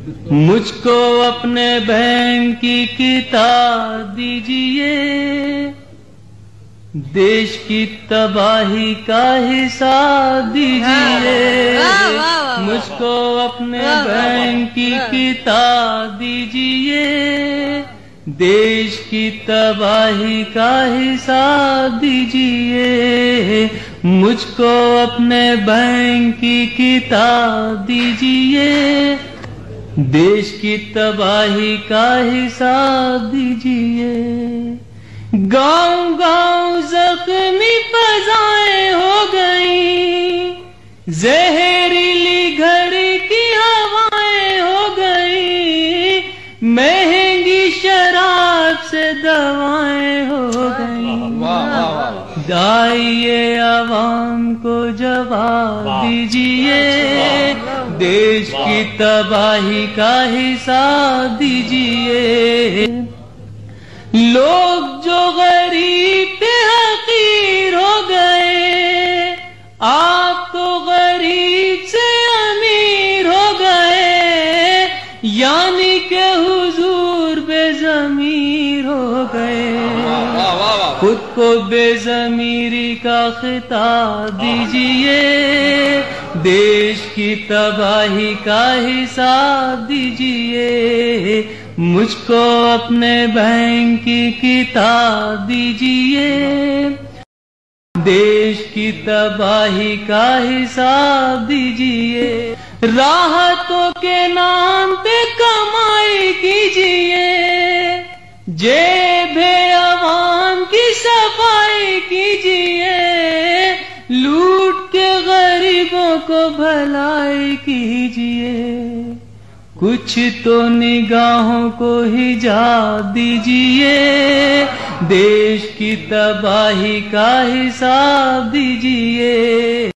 مجھ کو اپنے بہن کی کتاب دیجئے، دیش کی تباہی کا حساب دیجئے، مجھ کو اپنے بہن کی کتاب دیجئے، دیش کی تباہی کا حساب دیجئے، مجھ کو اپنے بہن کی کتاب دیجئے، دیش کی تباہی کا حساب دیجئے۔ گاؤں گاؤں زخمی فضائیں ہو گئیں، زہریلی گھڑی کی ہوائیں ہو گئیں، مہنگی شراب سے دوائیں ہو گئیں۔ دائیے عوام کو جواب دیجئے، دیش کی تباہی کا حساب دیجئے۔ لوگ جو غریب پہ حقیر ہو گئے، آپ تو غریب سے امیر ہو گئے، یعنی کہ حضور بے ضمیر ہو گئے۔ خود کو بے ضمیری کا خطاب دیجئے، دیش کی تباہی کا حساب دیجئے، مجھ کو اپنے بہن کی کتاب دیجئے، دیش کی تباہی کا حساب دیجئے۔ راحتوں کے نام پہ کمائی کیجئے، جیب عوام کی صفائی کیجئے، لوٹ کے غریبوں کو بھلائی کیجئے، کچھ تو نگاہوں کو حجاب دیجئے، دیش کی تباہی کا حساب دیجئے۔